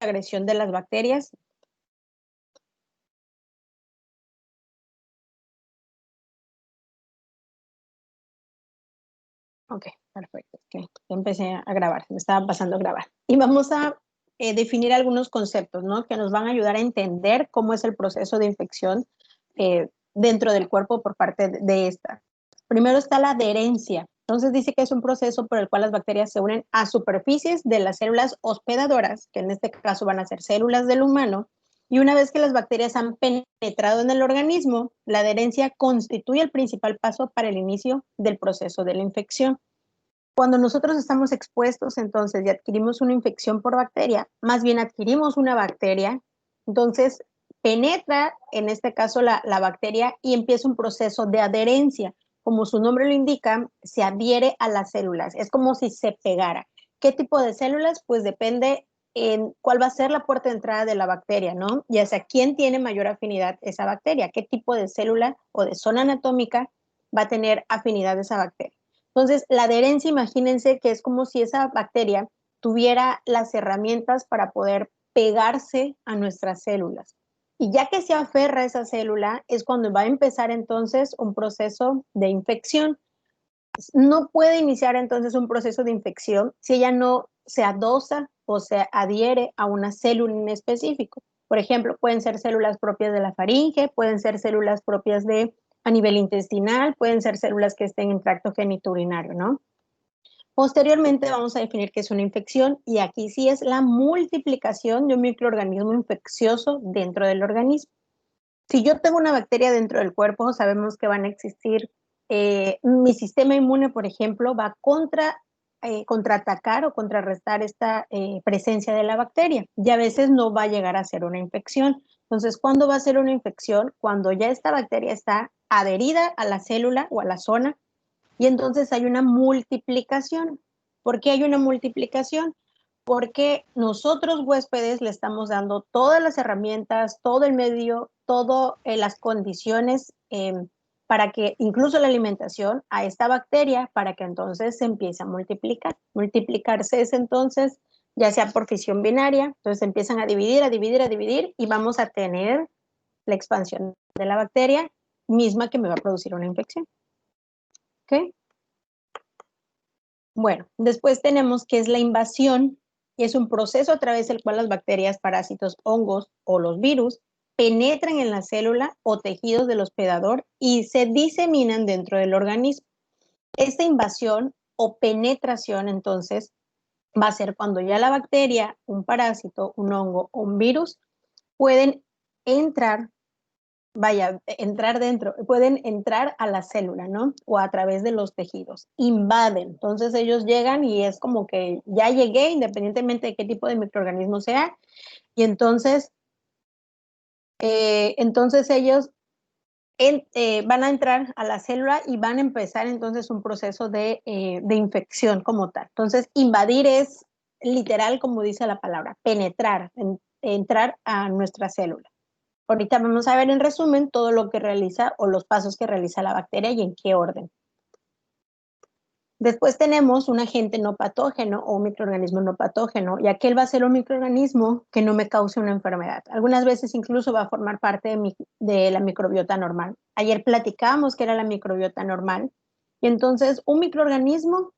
agresión de las bacterias. Ok, perfecto. Okay. Empecé a grabar, me estaba pasando a grabar. Y vamos a definir algunos conceptos, ¿no? Que nos van a ayudar a entender cómo es el proceso de infección dentro del cuerpo por parte de esta. Primero está la adherencia. Entonces dice que es un proceso por el cual las bacterias se unen a superficies de las células hospedadoras, que en este caso van a ser células del humano, y una vez que las bacterias han penetrado en el organismo, la adherencia constituye el principal paso para el inicio del proceso de la infección. Cuando nosotros estamos expuestos entonces y adquirimos una infección por bacteria, más bien adquirimos una bacteria, entonces penetra en este caso la bacteria y empieza un proceso de adherencia. Como su nombre lo indica, se adhiere a las células, es como si se pegara. ¿Qué tipo de células? Pues depende en cuál va a ser la puerta de entrada de la bacteria, ¿no? Y hacia quién tiene mayor afinidad esa bacteria, qué tipo de célula o de zona anatómica va a tener afinidad esa bacteria. Entonces, la adherencia, imagínense que es como si esa bacteria tuviera las herramientas para poder pegarse a nuestras células. Y ya que se aferra a esa célula, es cuando va a empezar entonces un proceso de infección. No puede iniciar entonces un proceso de infección si ella no se adosa o se adhiere a una célula en específico. Por ejemplo, pueden ser células propias de la faringe, pueden ser células propias de a nivel intestinal, pueden ser células que estén en tracto genitourinario, ¿no? Posteriormente vamos a definir qué es una infección y aquí sí es la multiplicación de un microorganismo infeccioso dentro del organismo. Si yo tengo una bacteria dentro del cuerpo, sabemos que van a existir, mi sistema inmune, por ejemplo, va a contraatacar o contrarrestar esta presencia de la bacteria y a veces no va a llegar a ser una infección. Entonces, ¿cuándo va a ser una infección? Cuando ya esta bacteria está adherida a la célula o a la zona y entonces hay una multiplicación. ¿Por qué hay una multiplicación? Porque nosotros huéspedes le estamos dando todas las herramientas, todo el medio, todas las condiciones para que incluso la alimentación a esta bacteria para que entonces se empiece a multiplicar. Multiplicarse es entonces ya sea por fisión binaria, entonces empiezan a dividir, a dividir, a dividir y vamos a tener la expansión de la bacteria misma que me va a producir una infección. ¿Ok? Bueno, después tenemos que es la invasión, y es un proceso a través del cual las bacterias, parásitos, hongos o los virus penetran en la célula o tejidos del hospedador y se diseminan dentro del organismo. Esta invasión o penetración, entonces, va a ser cuando ya la bacteria, un parásito, un hongo o un virus pueden entrar entrar dentro, pueden entrar a la célula, ¿no? O a través de los tejidos, invaden. Entonces ellos llegan y es como que ya llegué, independientemente de qué tipo de microorganismo sea, y entonces ellos van a entrar a la célula y van a empezar entonces un proceso de infección como tal. Entonces, invadir es literal, como dice la palabra, penetrar, entrar a nuestra célula. Ahorita vamos a ver en resumen todo lo que realiza o los pasos que realiza la bacteria y en qué orden. Después tenemos un agente no patógeno o un microorganismo no patógeno, y aquel va a ser un microorganismo que no me cause una enfermedad. Algunas veces incluso va a formar parte de la microbiota normal. Ayer platicábamos que era la microbiota normal, y entonces un microorganismo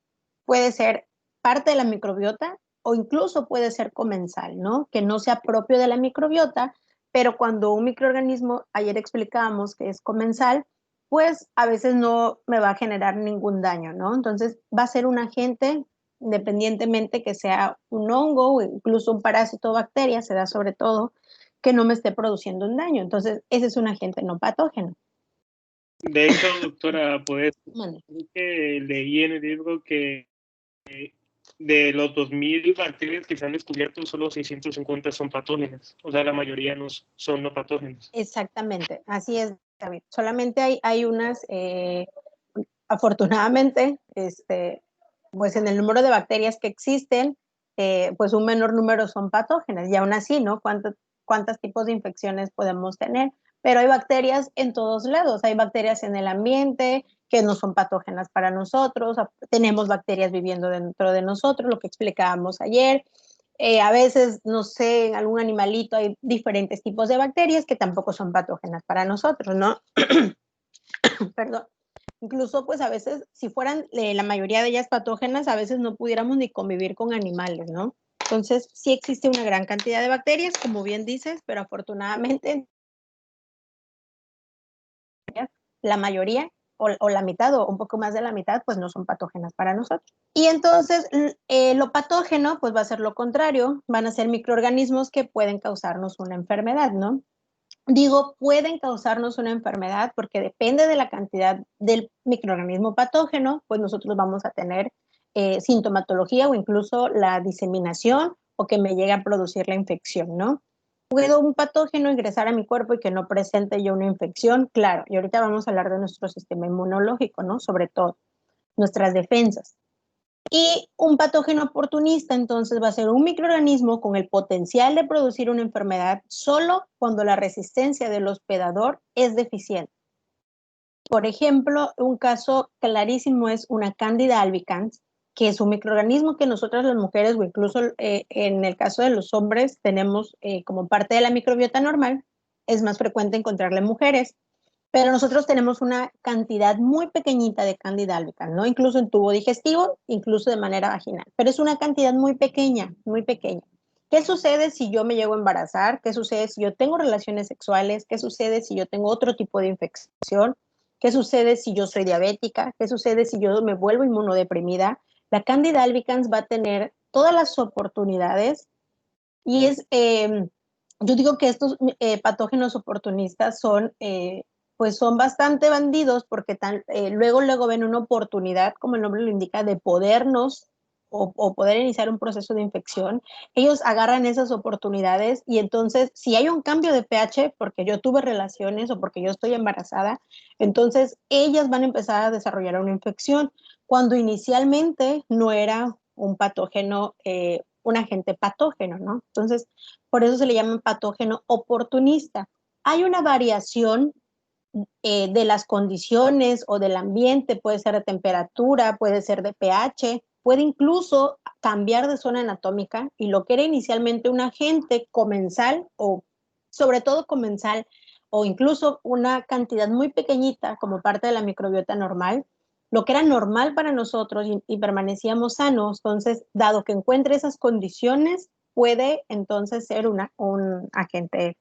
puede ser parte de la microbiota o incluso puede ser comensal, ¿no? Que no sea propio de la microbiota, pero cuando un microorganismo, ayer explicábamos que es comensal, pues a veces no me va a generar ningún daño, ¿no? Entonces va a ser un agente, independientemente que sea un hongo o incluso un parásito o bacteria, se da sobre todo, que no me esté produciendo un daño. Entonces ese es un agente no patógeno. De hecho, doctora, pues que leí en el libro que de los 2000 bacterias que se han descubierto, solo 650 son patógenas. O sea, la mayoría no son no patógenas. Exactamente, así es, David. Solamente hay unas, afortunadamente, pues en el número de bacterias que existen, pues un menor número son patógenas. Y aún así, ¿no? ¿Cuántos tipos de infecciones podemos tener? Pero hay bacterias en todos lados. Hay bacterias en el ambiente que no son patógenas para nosotros. Tenemos bacterias viviendo dentro de nosotros, lo que explicábamos ayer. A veces, no sé, en algún animalito hay diferentes tipos de bacterias que tampoco son patógenas para nosotros, ¿no? Perdón. Incluso, pues a veces, si fueran la mayoría de ellas patógenas, a veces no pudiéramos ni convivir con animales, ¿no? Entonces, sí existe una gran cantidad de bacterias, como bien dices, pero afortunadamente la mayoría o la mitad o un poco más de la mitad, pues no son patógenas para nosotros. Y entonces, lo patógeno, pues va a ser lo contrario, van a ser microorganismos que pueden causarnos una enfermedad, ¿no? Digo, pueden causarnos una enfermedad porque depende de la cantidad del microorganismo patógeno, pues nosotros vamos a tener sintomatología o incluso la diseminación o que me llegue a producir la infección, ¿no? ¿Puedo un patógeno ingresar a mi cuerpo y que no presente yo una infección? Claro, y ahorita vamos a hablar de nuestro sistema inmunológico, ¿no? Sobre todo, nuestras defensas. Y un patógeno oportunista entonces va a ser un microorganismo con el potencial de producir una enfermedad solo cuando la resistencia del hospedador es deficiente. Por ejemplo, un caso clarísimo es una Candida albicans, que es un microorganismo que nosotras las mujeres o incluso en el caso de los hombres tenemos como parte de la microbiota normal. Es más frecuente encontrarla en mujeres, pero nosotros tenemos una cantidad muy pequeñita de Candida albicans, ¿no? Incluso en tubo digestivo, incluso de manera vaginal, pero es una cantidad muy pequeña, muy pequeña. ¿Qué sucede si yo me llego a embarazar? ¿Qué sucede si yo tengo relaciones sexuales? ¿Qué sucede si yo tengo otro tipo de infección? ¿Qué sucede si yo soy diabética? ¿Qué sucede si yo me vuelvo inmunodeprimida? La Candida albicans va a tener todas las oportunidades y yo digo que estos patógenos oportunistas pues son bastante bandidos porque luego ven una oportunidad, como el nombre lo indica, de podernos o poder iniciar un proceso de infección. Ellos agarran esas oportunidades y entonces si hay un cambio de pH porque yo tuve relaciones o porque yo estoy embarazada, entonces ellas van a empezar a desarrollar una infección cuando inicialmente no era un patógeno, un agente patógeno, ¿no? Entonces, por eso se le llama patógeno oportunista. Hay una variación de las condiciones o del ambiente, puede ser de temperatura, puede ser de pH, puede incluso cambiar de zona anatómica y lo que era inicialmente un agente comensal o sobre todo comensal o incluso una cantidad muy pequeñita como parte de la microbiota normal, lo que era normal para nosotros y permanecíamos sanos, entonces, dado que encuentre esas condiciones, puede entonces ser un agente,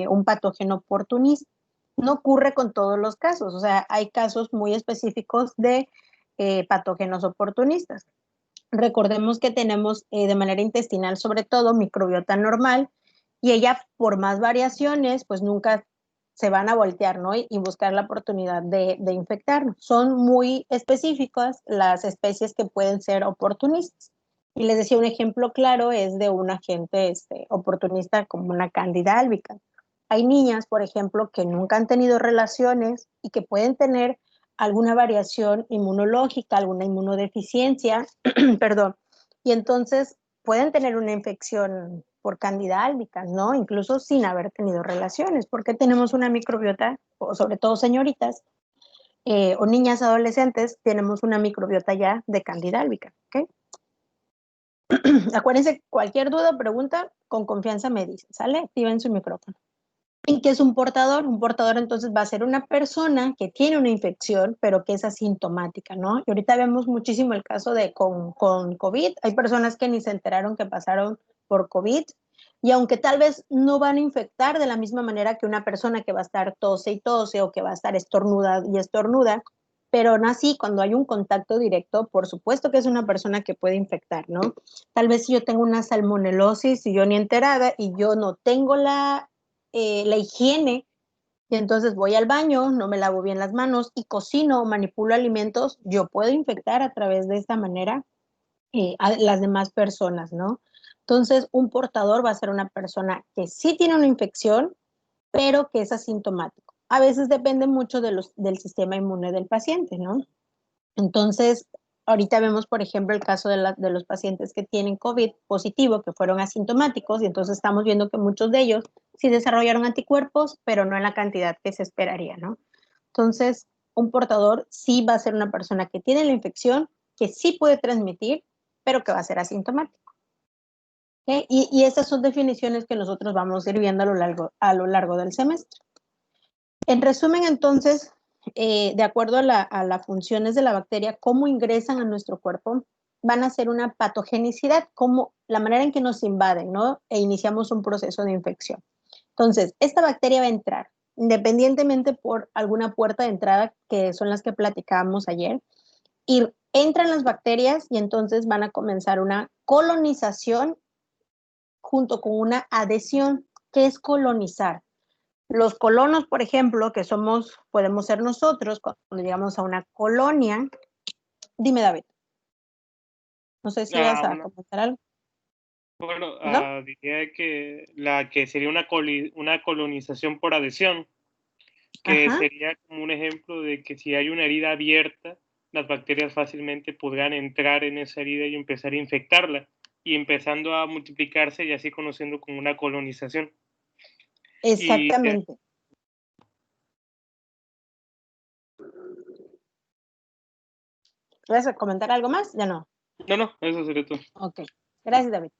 un patógeno oportunista. No ocurre con todos los casos, o sea, hay casos muy específicos de patógenos oportunistas. Recordemos que tenemos de manera intestinal sobre todo microbiota normal y ella por más variaciones pues nunca se van a voltear, ¿no? Y buscar la oportunidad de infectarnos. Son muy específicas las especies que pueden ser oportunistas. Y les decía, un ejemplo claro es de un agente oportunista como una Candida albicans. Hay niñas, por ejemplo, que nunca han tenido relaciones y que pueden tener alguna variación inmunológica, alguna inmunodeficiencia, perdón, y entonces pueden tener una infección por Candida albicans, ¿no? Incluso sin haber tenido relaciones, porque tenemos una microbiota, o sobre todo señoritas, o niñas adolescentes, tenemos una microbiota ya de Candida albicans, ¿ok? Acuérdense, cualquier duda o pregunta, con confianza me dicen, ¿sale? Activen su micrófono. ¿Y qué es un portador? Un portador entonces va a ser una persona que tiene una infección, pero que es asintomática, ¿no? Y ahorita vemos muchísimo el caso de con COVID. Hay personas que ni se enteraron que pasaron por COVID y aunque tal vez no van a infectar de la misma manera que una persona que va a estar tose y tose o que va a estar estornuda y estornuda, pero aún así, cuando hay un contacto directo, por supuesto que es una persona que puede infectar, ¿no? Tal vez si yo tengo una salmonelosis y yo ni enterada y yo no tengo la higiene, y entonces voy al baño, no me lavo bien las manos y cocino o manipulo alimentos, yo puedo infectar a través de esta manera a las demás personas, ¿no? Entonces, un portador va a ser una persona que sí tiene una infección, pero que es asintomático. A veces depende mucho del sistema inmune del paciente, ¿no? Entonces, ahorita vemos, por ejemplo, el caso de los pacientes que tienen COVID positivo, que fueron asintomáticos, y entonces estamos viendo que muchos de ellos sí desarrollaron anticuerpos, pero no en la cantidad que se esperaría, ¿no? Entonces, un portador sí va a ser una persona que tiene la infección, que sí puede transmitir, pero que va a ser asintomático. ¿Okay? Y estas son definiciones que nosotros vamos a ir viendo a lo largo del semestre. En resumen, entonces, de acuerdo a las funciones de la bacteria, cómo ingresan a nuestro cuerpo, van a ser una patogenicidad, como la manera en que nos invaden, ¿no? E iniciamos un proceso de infección. Entonces, esta bacteria va a entrar, independientemente por alguna puerta de entrada, que son las que platicábamos ayer, y entran las bacterias y entonces van a comenzar una colonización junto con una adhesión. ¿Qué es colonizar? Los colonos, por ejemplo, que podemos ser nosotros cuando llegamos a una colonia. Dime, David. No sé si vas a Bueno, comentar algo. bueno, ¿No? diría que la que sería una colonización por adhesión, que Ajá, sería como un ejemplo de que si hay una herida abierta, las bacterias fácilmente podrán entrar en esa herida y empezar a infectarla, y empezando a multiplicarse y así conociendo como una colonización. Y exactamente. ¿Vas a comentar algo más? Ya no. no, eso sería todo. Ok. Gracias, David.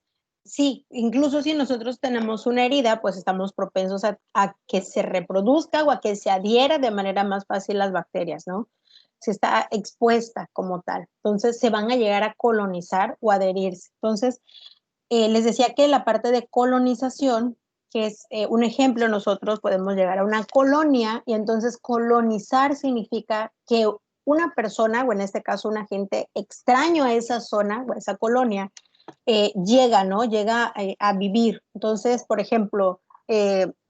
Sí, incluso si nosotros tenemos una herida, pues estamos propensos a que se reproduzca o a que se adhiera de manera más fácil las bacterias, ¿no? Si está expuesta como tal. Entonces se van a llegar a colonizar o adherirse. Entonces, les decía que la parte de colonización, que es un ejemplo, nosotros podemos llegar a una colonia y entonces colonizar significa que una persona, o en este caso un agente extraño a esa zona o a esa colonia, llega, ¿no? Llega a vivir. Entonces, por ejemplo,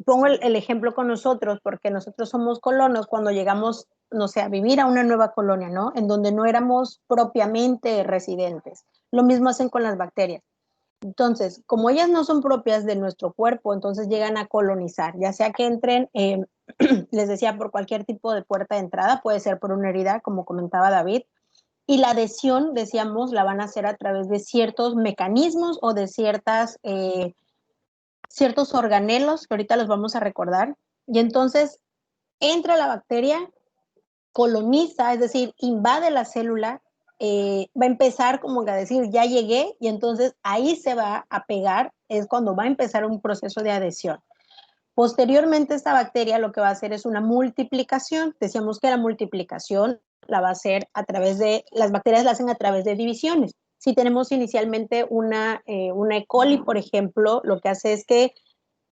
pongo el ejemplo con nosotros, porque nosotros somos colonos cuando llegamos, no sé, a vivir a una nueva colonia, ¿no? En donde no éramos propiamente residentes. Lo mismo hacen con las bacterias. Entonces, como ellas no son propias de nuestro cuerpo, entonces llegan a colonizar, ya sea que entren, les decía, por cualquier tipo de puerta de entrada, puede ser por una herida, como comentaba David, y la adhesión, decíamos, la van a hacer a través de ciertos mecanismos o de ciertos organelos, que ahorita los vamos a recordar, y entonces entra la bacteria, coloniza, es decir, invade la célula, va a empezar como a decir, ya llegué, y entonces ahí se va a pegar, es cuando va a empezar un proceso de adhesión. Posteriormente, esta bacteria lo que va a hacer es una multiplicación. Decíamos que la multiplicación la va a hacer a través de, las bacterias la hacen a través de divisiones. Si tenemos inicialmente una E. coli, por ejemplo, lo que hace es que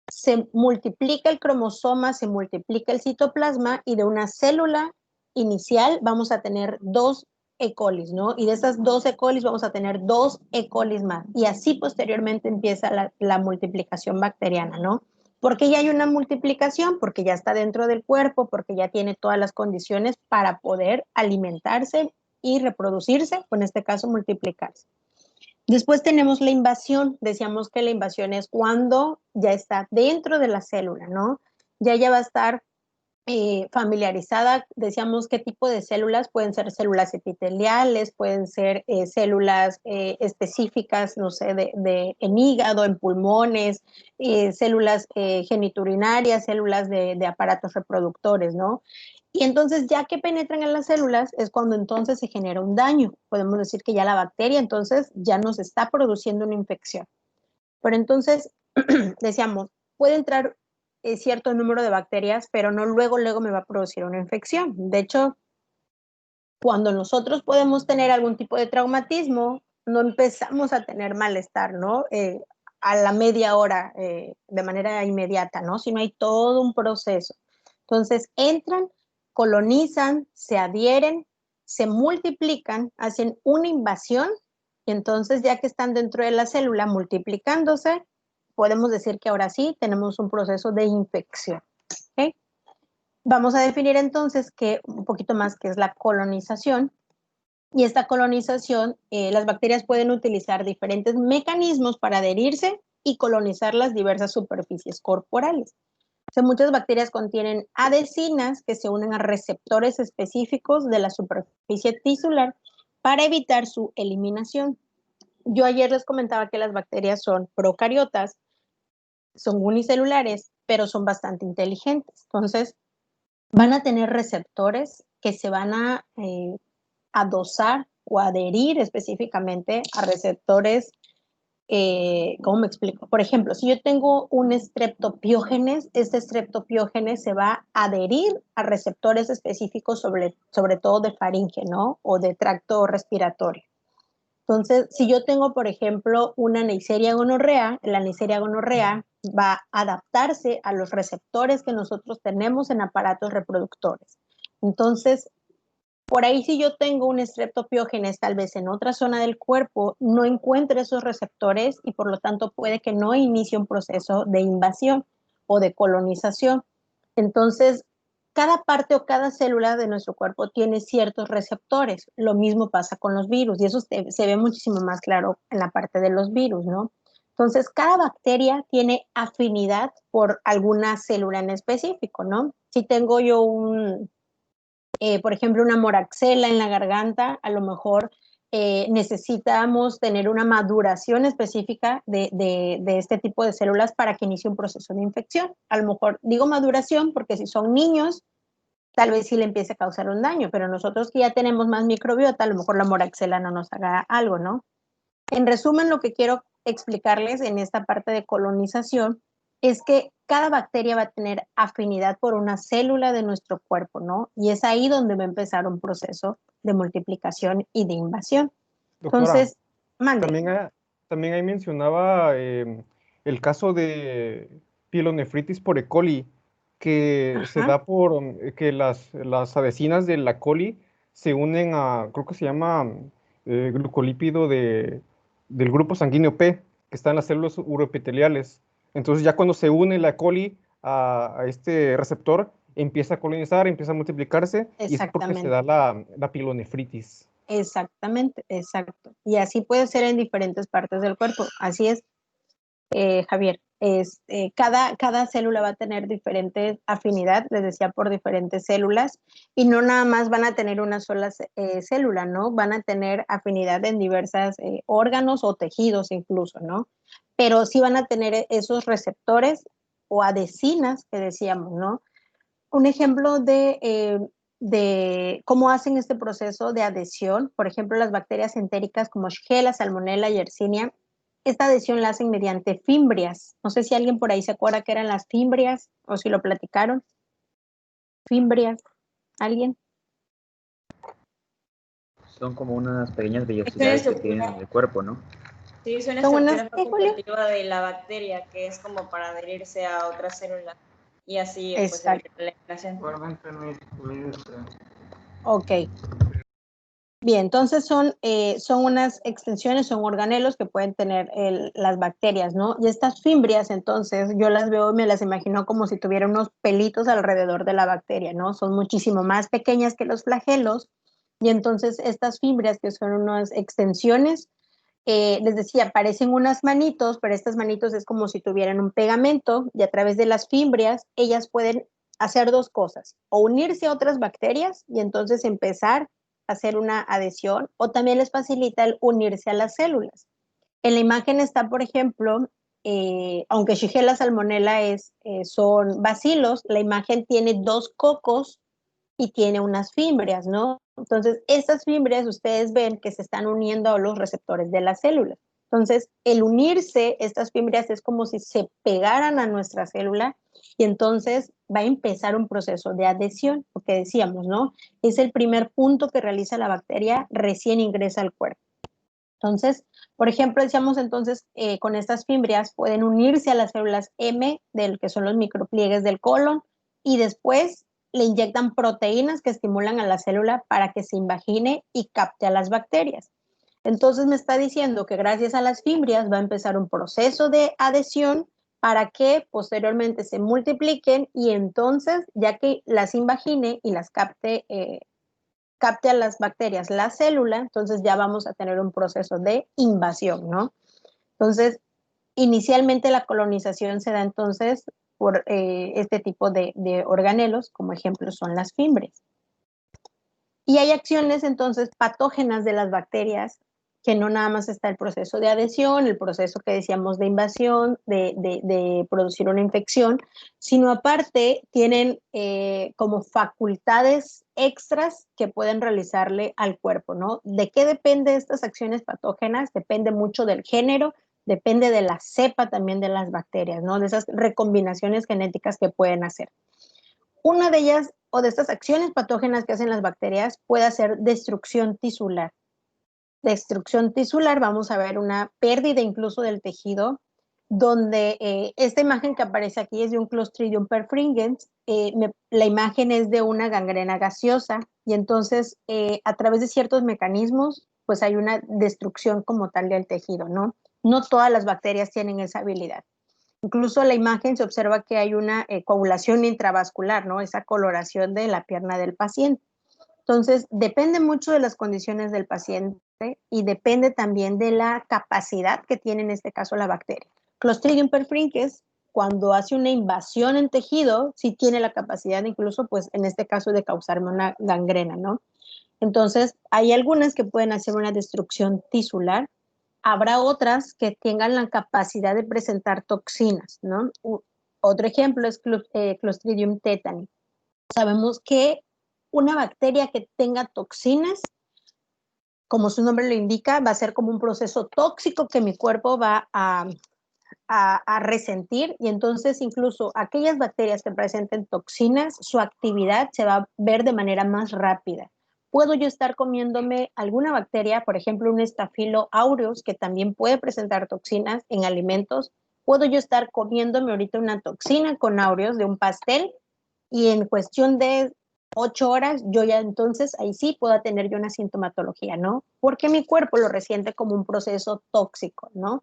se multiplica el cromosoma, se multiplica el citoplasma y de una célula inicial vamos a tener dos E. colis, ¿no? Y de esas dos E. colis vamos a tener dos E. colis más. Y así posteriormente empieza la multiplicación bacteriana, ¿no? ¿Por qué ya hay una multiplicación? Porque ya está dentro del cuerpo, porque ya tiene todas las condiciones para poder alimentarse y reproducirse, o en este caso multiplicarse. Después tenemos la invasión. Decíamos que la invasión es cuando ya está dentro de la célula, ¿no? Ya va a estar familiarizada. Decíamos qué tipo de células. Pueden ser células epiteliales, pueden ser células específicas, no sé, en hígado, en pulmones, células geniturinarias, células de aparatos reproductores, ¿no? Y entonces, ya que penetran en las células, es cuando entonces se genera un daño. Podemos decir que ya la bacteria entonces ya nos está produciendo una infección. Pero entonces, decíamos, puede entrar cierto número de bacterias, pero no luego me va a producir una infección. De hecho, cuando nosotros podemos tener algún tipo de traumatismo, no empezamos a tener malestar, ¿no? A la media hora, de manera inmediata, ¿no? Sino hay todo un proceso. Entonces, entran, colonizan, se adhieren, se multiplican, hacen una invasión y entonces ya que están dentro de la célula multiplicándose, podemos decir que ahora sí tenemos un proceso de infección. ¿Okay? Vamos a definir entonces un poquito más qué es la colonización. Y esta colonización, las bacterias pueden utilizar diferentes mecanismos para adherirse y colonizar las diversas superficies corporales. O sea, muchas bacterias contienen adhesinas que se unen a receptores específicos de la superficie tisular para evitar su eliminación. Yo ayer les comentaba que las bacterias son procariotas, son unicelulares, pero son bastante inteligentes. Entonces, van a tener receptores que se van a adosar o adherir específicamente a receptores ¿cómo me explico? Por ejemplo, si yo tengo un streptopiógenes, este streptopiógenes se va a adherir a receptores específicos sobre todo de faringe, ¿no? O de tracto respiratorio. Entonces, si yo tengo, por ejemplo, una Neisseria gonorrea, la Neisseria gonorrea va a adaptarse a los receptores que nosotros tenemos en aparatos reproductores. Entonces, por ahí si yo tengo un streptopiógenes tal vez en otra zona del cuerpo, no encuentre esos receptores y por lo tanto puede que no inicie un proceso de invasión o de colonización. Entonces, cada parte o cada célula de nuestro cuerpo tiene ciertos receptores. Lo mismo pasa con los virus y eso se ve muchísimo más claro en la parte de los virus, ¿no? Entonces, cada bacteria tiene afinidad por alguna célula en específico, ¿no? Si tengo yo por ejemplo, una moraxela en la garganta, a lo mejor necesitamos tener una maduración específica de este tipo de células para que inicie un proceso de infección. A lo mejor digo maduración porque si son niños, tal vez sí le empiece a causar un daño, pero nosotros que ya tenemos más microbiota, a lo mejor la moraxela no nos haga algo, ¿no? En resumen, lo que quiero explicarles en esta parte de colonización es que cada bacteria va a tener afinidad por una célula de nuestro cuerpo, ¿no? Y es ahí donde va a empezar un proceso de multiplicación y de invasión. Doctora, Entonces, mande. también ahí mencionaba el caso de pielonefritis por E. coli, que se Ajá, da por que las adhesinas de la coli se unen a, creo que se llama glucolípido del grupo sanguíneo P, que está en las células uroepiteliales. Entonces ya cuando se une la coli a este receptor, empieza a colonizar, empieza a multiplicarse, y es porque se exactamente. da la pielonefritis. Exactamente, exacto. Y así puede ser en diferentes partes del cuerpo. Así es, Javier. Cada célula va a tener diferente afinidad, les decía, por diferentes células, y no nada más van a tener una sola célula, ¿no? Van a tener afinidad en diversos órganos o tejidos incluso, ¿no? Pero sí van a tener esos receptores o adhesinas que decíamos, ¿no? Un ejemplo de cómo hacen este proceso de adhesión, por ejemplo, las bacterias entéricas como Shigella, Salmonella y Yersinia, esta adhesión la hacen mediante fimbrias. No sé si alguien por ahí se acuerda que eran las fimbrias o si lo platicaron. Fimbrias, ¿alguien? Son como unas pequeñas Es una vellosidades que tienen estructura, en el cuerpo, ¿no? sí, es una ¿Son unas estructura qué, Julio? facultativa de la bacteria que es como para adherirse a otra célula y así pues Exacto. evitar la inflación. Ok. Bien, entonces son unas extensiones, son organelos que pueden tener las bacterias, ¿no? Y estas fimbrias, entonces, yo las veo, me las imagino como si tuvieran unos pelitos alrededor de la bacteria, ¿no? Son muchísimo más pequeñas que los flagelos. Y entonces estas fimbrias, que son unas extensiones, les decía, parecen unas manitos, pero estas manitos es como si tuvieran un pegamento y a través de las fimbrias, ellas pueden hacer dos cosas, o unirse a otras bacterias y entonces empezar hacer una adhesión o también les facilita el unirse a las células. En la imagen está, por ejemplo, aunque Shigella salmonella son bacilos, la imagen tiene dos cocos y tiene unas fimbrias, ¿no? Entonces, estas fimbrias ustedes ven que se están uniendo a los receptores de las células. Entonces, el unirse, estas fimbrias es como si se pegaran a nuestra célula y entonces va a empezar un proceso de adhesión, lo que decíamos, ¿no? Es el primer punto que realiza la bacteria recién ingresa al cuerpo. Entonces, por ejemplo, decíamos entonces, con estas fimbrias pueden unirse a las células M, que son los micropliegues del colon, y después le inyectan proteínas que estimulan a la célula para que se invagine y capte a las bacterias. Entonces me está diciendo que gracias a las fimbrias va a empezar un proceso de adhesión para que posteriormente se multipliquen y entonces, ya que las invagine y las capte a las bacterias la célula, entonces ya vamos a tener un proceso de invasión, ¿no? Entonces, inicialmente la colonización se da entonces por este tipo de organelos, como ejemplo son las fimbrias. Y hay acciones entonces patógenas de las bacterias, que no nada más está el proceso de adhesión, el proceso que decíamos de invasión, de producir una infección, sino aparte tienen como facultades extras que pueden realizarle al cuerpo, ¿no? ¿De qué depende estas acciones patógenas? Depende mucho del género, Depende de la cepa también de las bacterias, ¿no? De esas recombinaciones genéticas que pueden hacer. Una de ellas, o de estas acciones patógenas que hacen las bacterias, puede ser destrucción tisular. Destrucción tisular, vamos a ver una pérdida incluso del tejido, donde esta imagen que aparece aquí es de un Clostridium perfringens, la imagen es de una gangrena gaseosa, y entonces a través de ciertos mecanismos, pues hay una destrucción como tal del tejido, ¿no? No todas las bacterias tienen esa habilidad. Incluso la imagen se observa que hay una coagulación intravascular, ¿no? Esa coloración de la pierna del paciente. Entonces, depende mucho de las condiciones del paciente y depende también de la capacidad que tiene en este caso la bacteria. Clostridium perfringens, cuando hace una invasión en tejido, sí tiene la capacidad incluso, pues en este caso, de causarme una gangrena, ¿no? Entonces, hay algunas que pueden hacer una destrucción tisular. Habrá otras que tengan la capacidad de presentar toxinas, ¿no? Otro ejemplo es Clostridium tetani. Sabemos que una bacteria que tenga toxinas, como su nombre lo indica, va a ser como un proceso tóxico que mi cuerpo va a resentir, y entonces incluso aquellas bacterias que presenten toxinas, su actividad se va a ver de manera más rápida. Puedo yo estar comiéndome alguna bacteria, por ejemplo, un Staphylo aureus, que también puede presentar toxinas en alimentos. Puedo yo estar comiéndome ahorita una toxina con aureus de un pastel, y en cuestión de 8 horas, yo ya entonces ahí sí puedo tener yo una sintomatología, ¿no? Porque mi cuerpo lo resiente como un proceso tóxico, ¿no?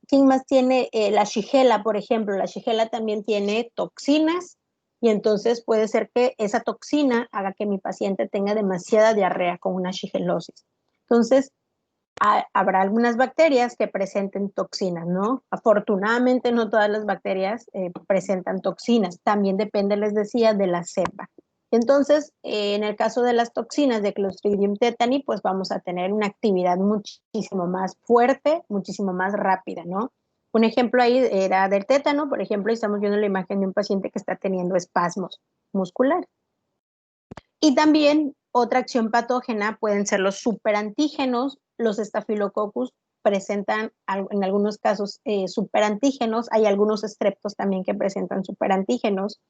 ¿Quién más tiene la Shigella, por ejemplo? La Shigella también tiene toxinas, y entonces puede ser que esa toxina haga que mi paciente tenga demasiada diarrea con una shigellosis. Entonces, habrá algunas bacterias que presenten toxinas, ¿no? Afortunadamente no todas las bacterias presentan toxinas. También depende, les decía, de la cepa. Entonces, en el caso de las toxinas de Clostridium tetani, pues vamos a tener una actividad muchísimo más fuerte, muchísimo más rápida, ¿no? Un ejemplo ahí era del tétano, por ejemplo, y estamos viendo la imagen de un paciente que está teniendo espasmos musculares. Y también otra acción patógena pueden ser los superantígenos. Los Staphylococcus presentan en algunos casos superantígenos. Hay algunos streptos también que presentan superantígenos.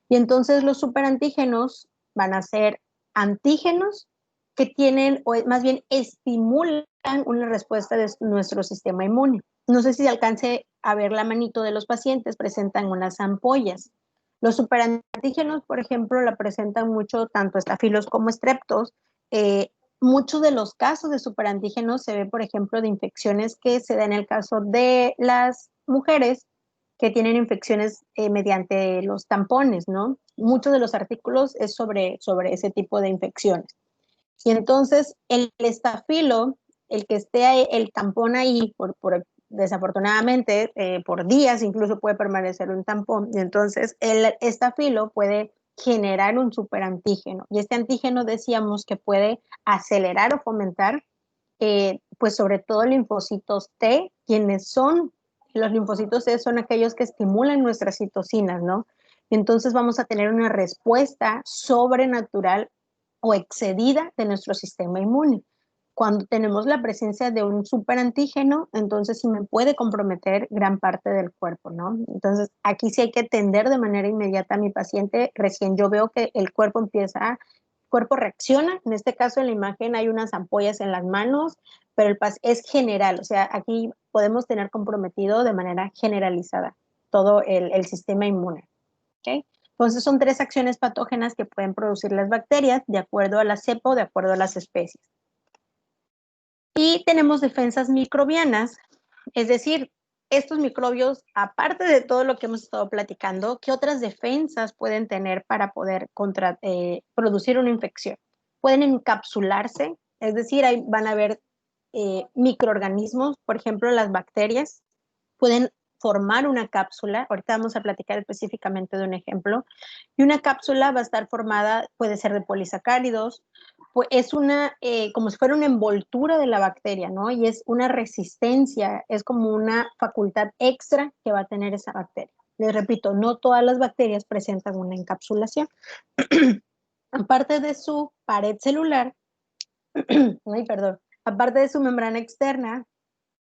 Y entonces los superantígenos van a ser antígenos que tienen, o más bien estimulan una respuesta de nuestro sistema inmune. No sé si alcance a ver la manito de los pacientes, presentan unas ampollas. Los superantígenos, por ejemplo, la presentan mucho tanto estafilos como estreptos. Muchos de los casos de superantígenos se ve, por ejemplo, de infecciones que se dan en el caso de las mujeres que tienen infecciones mediante los tampones, ¿no? Muchos de los artículos es sobre ese tipo de infecciones. Y entonces el estafilo, el que esté ahí, el tampón ahí, desafortunadamente, por días incluso puede permanecer un tampón, y entonces el estafilo puede generar un superantígeno, y este antígeno decíamos que puede acelerar o fomentar, pues sobre todo linfocitos T, quienes son, los linfocitos T son aquellos que estimulan nuestras citocinas, ¿no? Entonces vamos a tener una respuesta sobrenatural o excedida de nuestro sistema inmune. Cuando tenemos la presencia de un superantígeno, entonces sí me puede comprometer gran parte del cuerpo, ¿no? Entonces aquí sí hay que atender de manera inmediata a mi paciente. Recién yo veo que el cuerpo cuerpo reacciona. En este caso en la imagen hay unas ampollas en las manos, pero es general, o sea, aquí podemos tener comprometido de manera generalizada todo el sistema inmune, ¿ok? Entonces son 3 acciones patógenas que pueden producir las bacterias de acuerdo a la cepa o de acuerdo a las especies. Y tenemos defensas microbianas, es decir, estos microbios, aparte de todo lo que hemos estado platicando, ¿qué otras defensas pueden tener para poder producir una infección? Pueden encapsularse, es decir, ahí van a haber microorganismos, por ejemplo, las bacterias, pueden formar una cápsula. Ahorita vamos a platicar específicamente de un ejemplo. Y una cápsula va a estar formada, puede ser de polisacáridos, pues es como si fuera una envoltura de la bacteria, ¿no? Y es una resistencia, es como una facultad extra que va a tener esa bacteria. Les repito, no todas las bacterias presentan una encapsulación. Aparte de su pared celular, aparte de su membrana externa,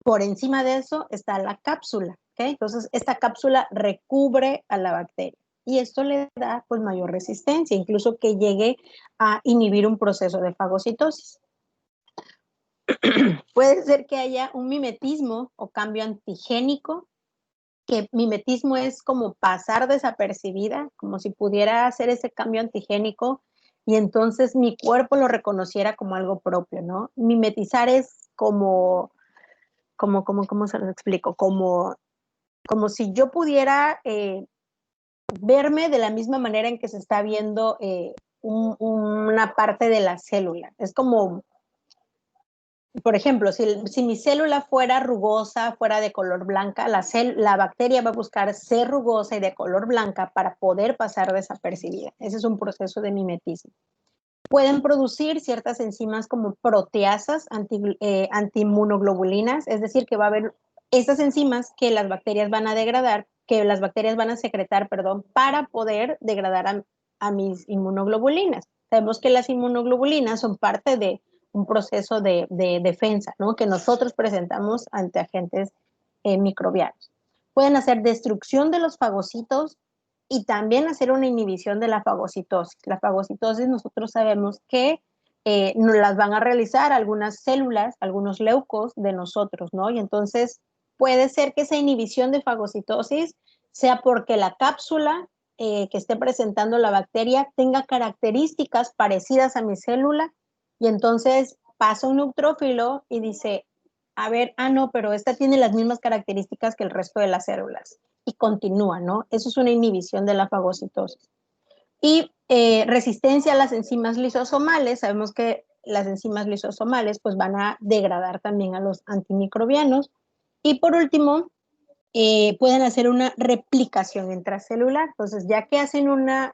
Por encima de eso está la cápsula, ¿ok? Entonces, esta cápsula recubre a la bacteria y esto le da pues mayor resistencia, incluso que llegue a inhibir un proceso de fagocitosis. Puede ser que haya un mimetismo o cambio antigénico, que mimetismo es como pasar desapercibida, como si pudiera hacer ese cambio antigénico y entonces mi cuerpo lo reconociera como algo propio, ¿no? Mimetizar es ¿cómo se los explico? Como si yo pudiera verme de la misma manera en que se está viendo una parte de la célula. Es como, por ejemplo, si mi célula fuera rugosa, fuera de color blanca, la bacteria va a buscar ser rugosa y de color blanca para poder pasar desapercibida. Ese es un proceso de mimetismo. Pueden producir ciertas enzimas como proteasas antiinmunoglobulinas, es decir, que va a haber estas enzimas que las bacterias van a degradar, que las bacterias van a secretar, perdón, para poder degradar a mis inmunoglobulinas. Sabemos que las inmunoglobulinas son parte de un proceso de defensa, ¿no? Que nosotros presentamos ante agentes microbianos. Pueden hacer destrucción de los fagocitos y también hacer una inhibición de la fagocitosis. La fagocitosis nosotros sabemos que nos las van a realizar algunas células, algunos leucos de nosotros, ¿no? Y entonces puede ser que esa inhibición de fagocitosis sea porque la cápsula que esté presentando la bacteria tenga características parecidas a mi célula y entonces pasa un neutrófilo y dice, a ver, no, pero esta tiene las mismas características que el resto de las células y continúa, ¿no? Eso es una inhibición de la fagocitosis. Y resistencia a las enzimas lisosomales, sabemos que las enzimas lisosomales pues van a degradar también a los antimicrobianos. Y por último, pueden hacer una replicación intracelular. Entonces, ya que hacen una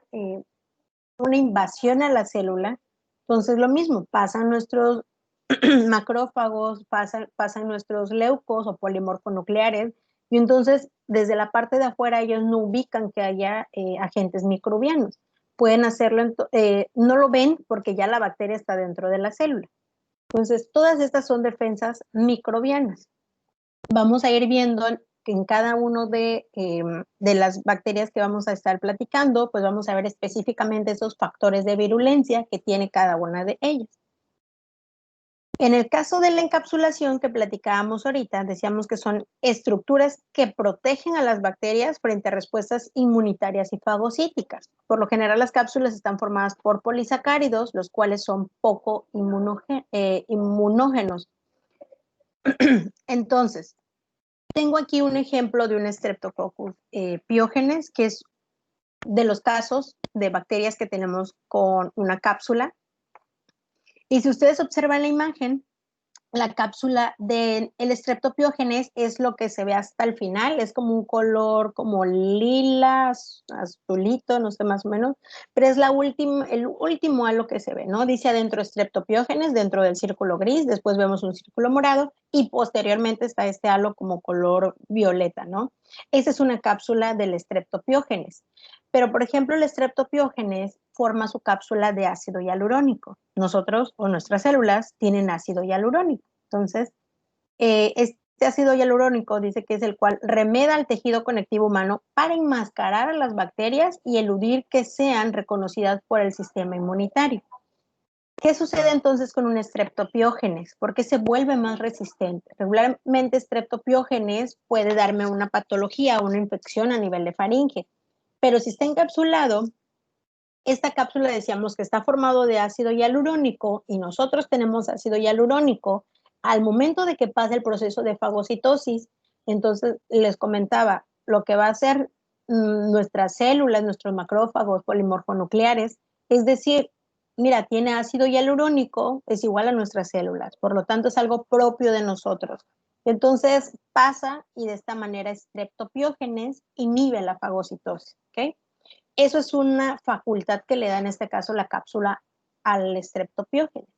invasión a la célula, entonces lo mismo, pasan nuestros macrófagos, pasan nuestros leucos o polimorfonucleares, y entonces desde la parte de afuera ellos no ubican que haya agentes microbianos. Pueden hacerlo, no lo ven porque ya la bacteria está dentro de la célula. Entonces, todas estas son defensas microbianas. Vamos a ir viendo que en cada uno de las bacterias que vamos a estar platicando, pues vamos a ver específicamente esos factores de virulencia que tiene cada una de ellas. En el caso de la encapsulación que platicábamos ahorita, decíamos que son estructuras que protegen a las bacterias frente a respuestas inmunitarias y fagocíticas. Por lo general, las cápsulas están formadas por polisacáridos, los cuales son poco inmunógenos. Entonces, tengo aquí un ejemplo de un Streptococcus pyogenes, que es de los casos de bacterias que tenemos con una cápsula. Y si ustedes observan la imagen, la cápsula del Streptopiógenes es lo que se ve hasta el final, es como un color como lila, azulito, no sé más o menos, pero es el último halo que se ve, ¿no? Dice adentro Streptopiógenes, dentro del círculo gris, después vemos un círculo morado y posteriormente está este halo como color violeta, ¿no? Esa es una cápsula del Streptopiógenes. Pero, por ejemplo, el Streptopiógenes forma su cápsula de ácido hialurónico. Nosotros o nuestras células tienen ácido hialurónico. Entonces, este ácido hialurónico dice que es el cual remeda al tejido conectivo humano para enmascarar a las bacterias y eludir que sean reconocidas por el sistema inmunitario. ¿Qué sucede entonces con un Streptopiógenes? ¿Por qué se vuelve más resistente? Regularmente Streptopiógenes puede darme una patología o una infección a nivel de faringe, pero si está encapsulado, esta cápsula decíamos que está formado de ácido hialurónico y nosotros tenemos ácido hialurónico. Al momento de que pase el proceso de fagocitosis, entonces les comentaba lo que va a hacer nuestras células, nuestros macrófagos polimorfonucleares, es decir, mira, tiene ácido hialurónico, es igual a nuestras células, por lo tanto es algo propio de nosotros. Entonces pasa y de esta manera Streptopiógenes inhibe la fagocitosis, ¿ok? Eso es una facultad que le da en este caso la cápsula al Streptopiógenes,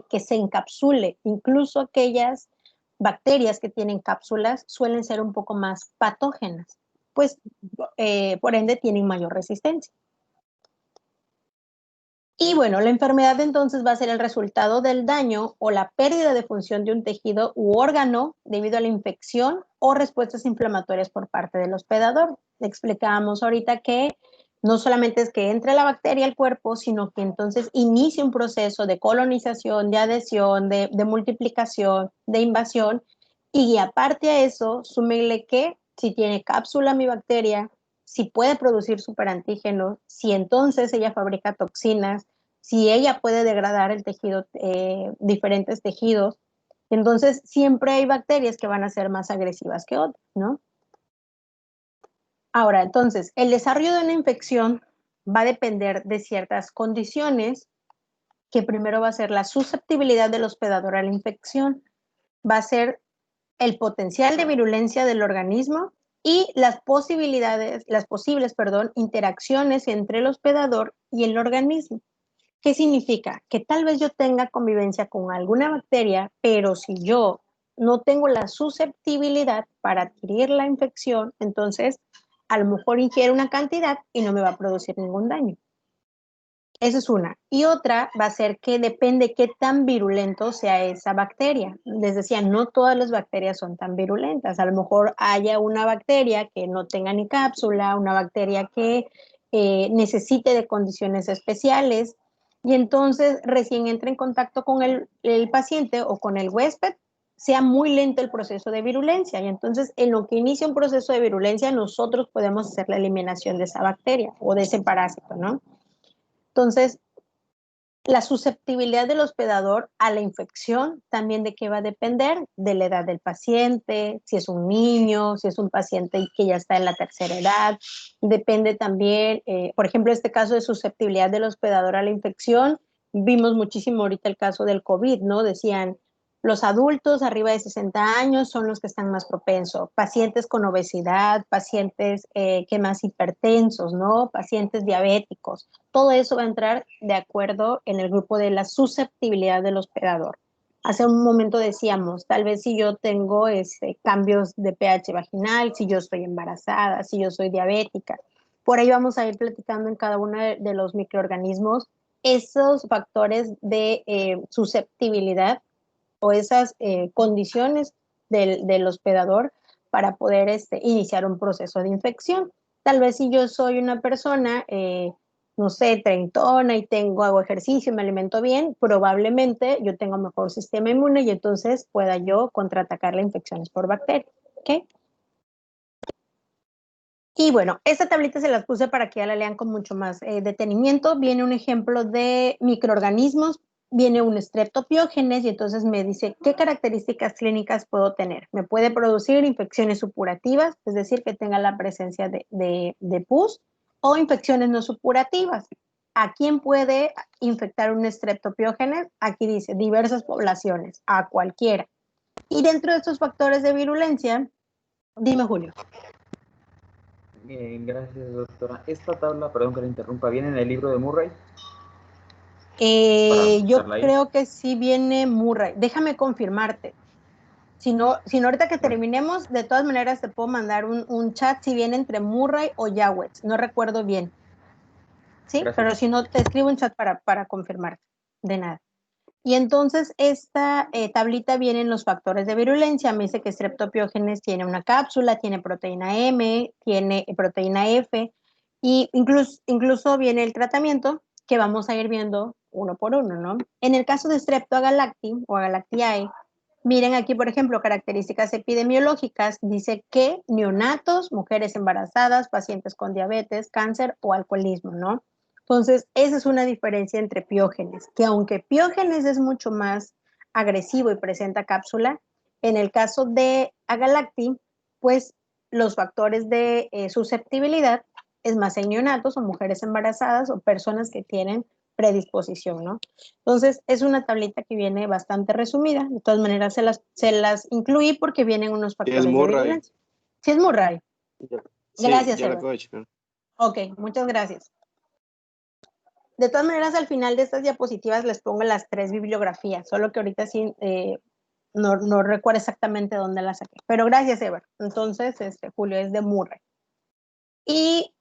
que se encapsule. Incluso aquellas bacterias que tienen cápsulas suelen ser un poco más patógenas, pues por ende tienen mayor resistencia. Y bueno, la enfermedad entonces va a ser el resultado del daño o la pérdida de función de un tejido u órgano debido a la infección o respuestas inflamatorias por parte del hospedador. Explicábamos ahorita que no solamente es que entre la bacteria al cuerpo, sino que entonces inicia un proceso de colonización, de adhesión, de multiplicación, de invasión. Y aparte a eso, súmele que si tiene cápsula mi bacteria, si puede producir superantígenos, si entonces ella fabrica toxinas, si ella puede degradar el tejido, diferentes tejidos, entonces siempre hay bacterias que van a ser más agresivas que otras, ¿no? Ahora, entonces, el desarrollo de una infección va a depender de ciertas condiciones, que primero va a ser la susceptibilidad del hospedador a la infección, va a ser el potencial de virulencia del organismo y las posibles, interacciones entre el hospedador y el organismo. ¿Qué significa? Que tal vez yo tenga convivencia con alguna bacteria, pero si yo no tengo la susceptibilidad para adquirir la infección, entonces a lo mejor ingiero una cantidad y no me va a producir ningún daño. Esa es una. Y otra va a ser que depende qué tan virulento sea esa bacteria. Les decía, no todas las bacterias son tan virulentas. A lo mejor haya una bacteria que no tenga ni cápsula, una bacteria que necesite de condiciones especiales y entonces recién entra en contacto con el paciente o con el huésped, sea muy lento el proceso de virulencia. Y entonces en lo que inicia un proceso de virulencia, nosotros podemos hacer la eliminación de esa bacteria o de ese parásito, ¿no? Entonces, la susceptibilidad del hospedador a la infección también de qué va a depender, de la edad del paciente, si es un niño, si es un paciente que ya está en la tercera edad. Depende también, por ejemplo, este caso de susceptibilidad del hospedador a la infección, vimos muchísimo ahorita el caso del COVID, ¿no? Decían, los adultos arriba de 60 años son los que están más propensos, pacientes con obesidad, pacientes que más hipertensos, ¿no? Pacientes diabéticos. Todo eso va a entrar de acuerdo en el grupo de la susceptibilidad del hospedador. Hace un momento decíamos, tal vez si yo tengo cambios de pH vaginal, si yo estoy embarazada, si yo soy diabética. Por ahí vamos a ir platicando en cada uno de los microorganismos esos factores de susceptibilidad o esas condiciones del hospedador para poder iniciar un proceso de infección. Tal vez si yo soy una persona, no sé, treintona y hago ejercicio y me alimento bien, probablemente yo tengo mejor sistema inmune y entonces pueda yo contraatacar las infecciones por bacterias. ¿Okay? Y bueno, esta tablita se las puse para que ya la lean con mucho más detenimiento. Viene un ejemplo de microorganismos, viene un streptopiógenes y entonces me dice qué características clínicas puedo tener. Me puede producir infecciones supurativas, es decir, que tenga la presencia de pus, o infecciones no supurativas. ¿A quién puede infectar un streptopiógenes? Aquí dice diversas poblaciones, a cualquiera. Y dentro de estos factores de virulencia, dime Julio. Gracias, doctora. Esta tabla, perdón que la interrumpa, ¿viene en el libro de Murray? Yo creo que sí viene Murray. Déjame confirmarte. Si no ahorita que terminemos, de todas maneras te puedo mandar un chat si viene entre Murray o Yawitz. No recuerdo bien. ¿Sí? Gracias. Pero si no, te escribo un chat para confirmarte. De nada. Y entonces esta tablita viene en los factores de virulencia. Me dice que Streptopiógenes tiene una cápsula, tiene proteína M, tiene proteína F, y incluso viene el tratamiento que vamos a ir viendo uno por uno, ¿no? En el caso de Streptoagalacti o Agalactiae, miren aquí, por ejemplo, características epidemiológicas. Dice que neonatos, mujeres embarazadas, pacientes con diabetes, cáncer o alcoholismo, ¿no? Entonces, esa es una diferencia entre Piógenes, que aunque Piógenes es mucho más agresivo y presenta cápsula, en el caso de Agalacti, pues los factores de susceptibilidad es más en neonatos o mujeres embarazadas o personas que tienen predisposición, ¿no? Entonces, es una tablita que viene bastante resumida. De todas maneras, se las incluí porque vienen unos factores de virulencia. Sí, es Murray. Gracias, ya la acabo de checar. Ok, muchas gracias. De todas maneras, al final de estas diapositivas les pongo las 3 bibliografías, solo que ahorita sí no recuerdo exactamente dónde las saqué. Pero gracias, Ever. Entonces, Julio, es de Murray. Y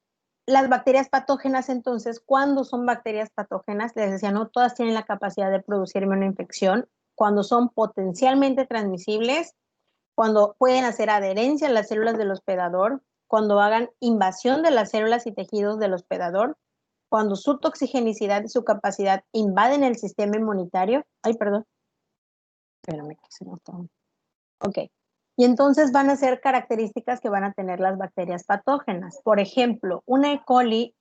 las bacterias patógenas, entonces, ¿cuándo son bacterias patógenas? Les decía, no todas tienen la capacidad de producirme una infección. Cuando son potencialmente transmisibles, cuando pueden hacer adherencia a las células del hospedador, cuando hagan invasión de las células y tejidos del hospedador, cuando su toxigenicidad y su capacidad invaden el sistema inmunitario. Ay, perdón. Espérame que se me está. Ok. Y entonces van a ser características que van a tener las bacterias patógenas. Por ejemplo, una E. coli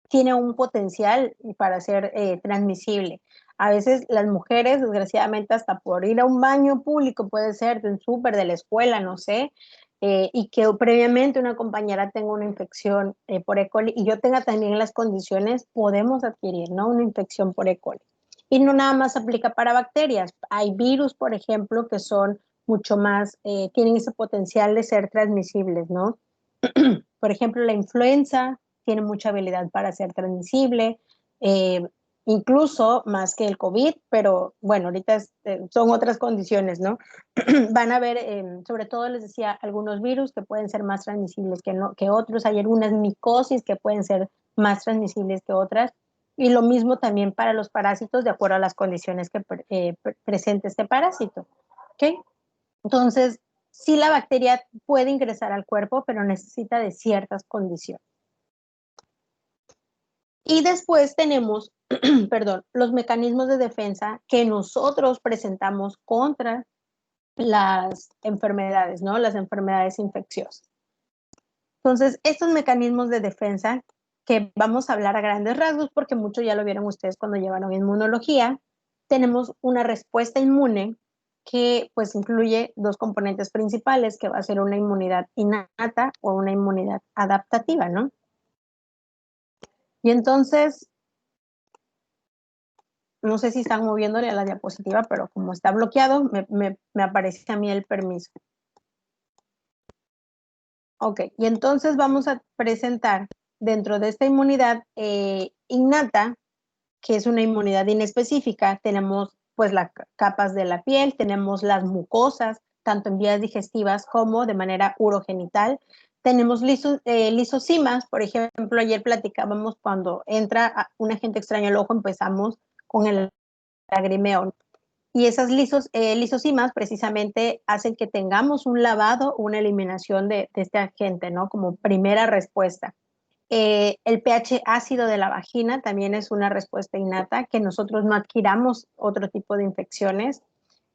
tiene un potencial para ser transmisible. A veces las mujeres, desgraciadamente, hasta por ir a un baño público, puede ser de un súper, de la escuela, no sé, y que previamente una compañera tenga una infección por E. coli y yo tenga también las condiciones, podemos adquirir, ¿no?, una infección por E. coli. Y no nada más aplica para bacterias. Hay virus, por ejemplo, que son mucho más, tienen ese potencial de ser transmisibles, ¿no? Por ejemplo, la influenza tiene mucha habilidad para ser transmisible, incluso más que el COVID, pero bueno, ahorita son otras condiciones, ¿no? Van a haber, sobre todo les decía, algunos virus que pueden ser más transmisibles que otros, hay algunas micosis que pueden ser más transmisibles que otras, y lo mismo también para los parásitos, de acuerdo a las condiciones que presente este parásito, ¿ok? Entonces, sí, la bacteria puede ingresar al cuerpo, pero necesita de ciertas condiciones. Y después tenemos, perdón, los mecanismos de defensa que nosotros presentamos contra las enfermedades, ¿no? Las enfermedades infecciosas. Entonces, estos mecanismos de defensa que vamos a hablar a grandes rasgos, porque mucho ya lo vieron ustedes cuando llevaron inmunología, tenemos una respuesta inmune que pues incluye dos componentes principales, que va a ser una inmunidad innata o una inmunidad adaptativa, ¿no? Y entonces, no sé si están moviéndole a la diapositiva, pero como está bloqueado, me aparece a mí el permiso. Ok, y entonces vamos a presentar dentro de esta inmunidad innata, que es una inmunidad inespecífica, tenemos pues las capas de la piel, tenemos las mucosas, tanto en vías digestivas como de manera urogenital. Tenemos lisosimas, por ejemplo, ayer platicábamos cuando entra un agente extraño al ojo, empezamos con el lagrimeo. Y esas lisosimas precisamente hacen que tengamos un lavado, una eliminación de este agente, ¿no? Como primera respuesta. El pH ácido de la vagina también es una respuesta innata, que nosotros no adquiramos otro tipo de infecciones.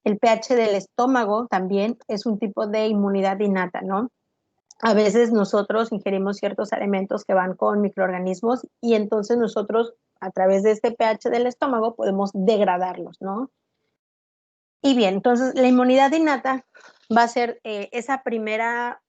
El pH del estómago también es un tipo de inmunidad innata, ¿no? A veces nosotros ingerimos ciertos alimentos que van con microorganismos y entonces nosotros a través de este pH del estómago podemos degradarlos, ¿no? Y bien, entonces la inmunidad innata va a ser esa primera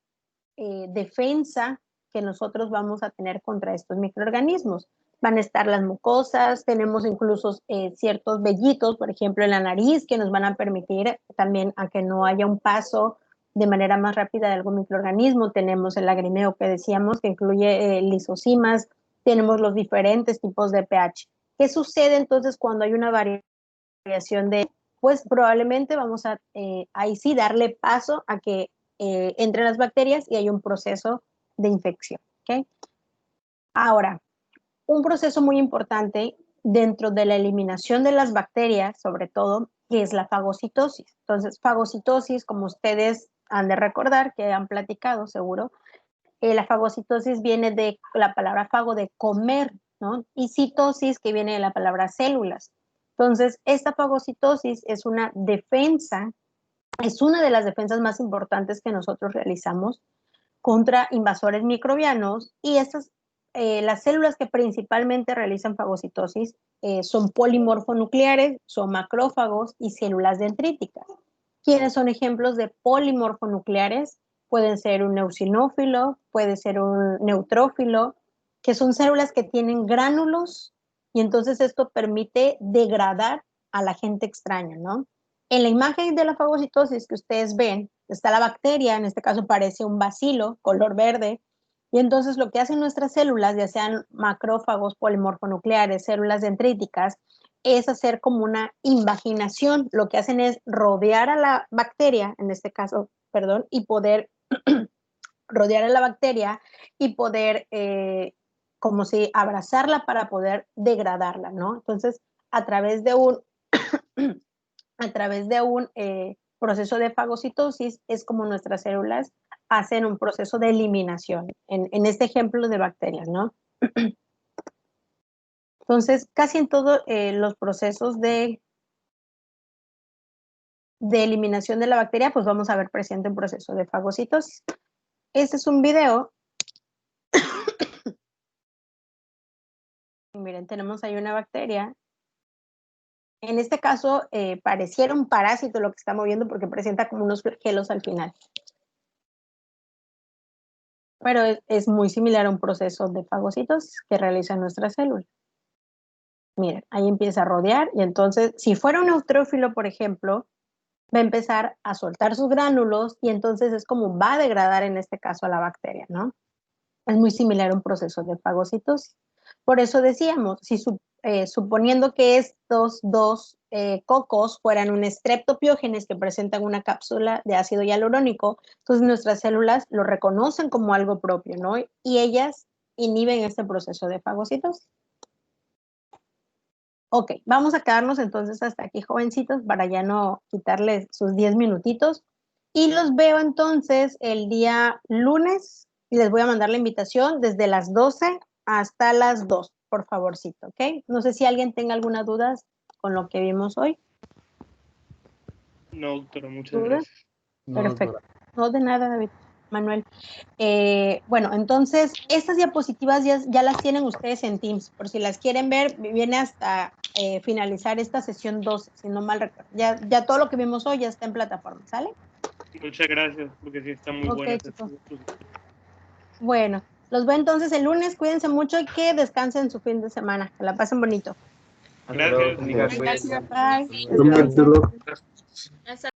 defensa que nosotros vamos a tener contra estos microorganismos. Van a estar las mucosas, tenemos incluso ciertos vellitos, por ejemplo, en la nariz, que nos van a permitir también a que no haya un paso de manera más rápida de algún microorganismo. Tenemos el lagrimeo que decíamos, que incluye lisosimas, tenemos los diferentes tipos de pH. ¿Qué sucede entonces cuando hay una variación de, pues probablemente vamos a ahí sí darle paso a que entren las bacterias y hay un proceso de infección, ¿ok? Ahora, un proceso muy importante dentro de la eliminación de las bacterias, sobre todo, que es la fagocitosis. Entonces, fagocitosis, como ustedes han de recordar, que han platicado seguro, la fagocitosis viene de la palabra fago, de comer, ¿no? Y citosis, que viene de la palabra células. Entonces, esta fagocitosis es una defensa, es una de las defensas más importantes que nosotros realizamos contra invasores microbianos, y estas, las células que principalmente realizan fagocitosis son polimorfonucleares, son macrófagos y células dendríticas. ¿Quiénes son ejemplos de polimorfonucleares? Pueden ser un eosinófilo, puede ser un neutrófilo, que son células que tienen gránulos y entonces esto permite degradar al agente extraño, ¿no? En la imagen de la fagocitosis que ustedes ven, está la bacteria, en este caso parece un bacilo, color verde, y entonces lo que hacen nuestras células, ya sean macrófagos, polimorfonucleares, células dendríticas, es hacer como una invaginación. Lo que hacen es rodear a la bacteria, en este caso, perdón, y poder rodear a la bacteria y poder, como si abrazarla para poder degradarla, ¿no? Entonces, a través de un, proceso de fagocitosis es como nuestras células hacen un proceso de eliminación, en este ejemplo de bacterias, ¿no? Entonces, casi en todos los procesos de eliminación de la bacteria, pues vamos a ver presente un proceso de fagocitosis. Este es un video. Miren, tenemos ahí una bacteria. En este caso, pareciera un parásito lo que está moviendo porque presenta como unos flagelos al final. Pero es muy similar a un proceso de fagocitosis que realiza nuestra célula. Miren, ahí empieza a rodear y entonces, si fuera un neutrófilo, por ejemplo, va a empezar a soltar sus gránulos y entonces es como va a degradar en este caso a la bacteria, ¿no? Es muy similar a un proceso de fagocitosis. Por eso decíamos, si suponiendo que estos dos cocos fueran un streptopiógenes que presentan una cápsula de ácido hialurónico, entonces nuestras células lo reconocen como algo propio, ¿no? Y ellas inhiben este proceso de fagocitosis. Ok, vamos a quedarnos entonces hasta aquí, jovencitos, para ya no quitarles sus 10 minutitos. Y los veo entonces el día lunes y les voy a mandar la invitación desde las 12 hasta las 2, por favorcito, ¿ok? No sé si alguien tenga alguna duda con lo que vimos hoy. No, doctora, muchas gracias. Perfecto. No, de nada, David. Manuel. Bueno, entonces, estas diapositivas ya las tienen ustedes en Teams, por si las quieren ver, viene hasta finalizar esta sesión 12, si no mal recuerdo. Ya todo lo que vimos hoy ya está en plataforma, ¿sale? Muchas gracias, porque sí está muy buena. Bueno, los veo entonces el lunes, cuídense mucho y que descansen su fin de semana, que la pasen bonito. Gracias. Gracias. Bye. Gracias.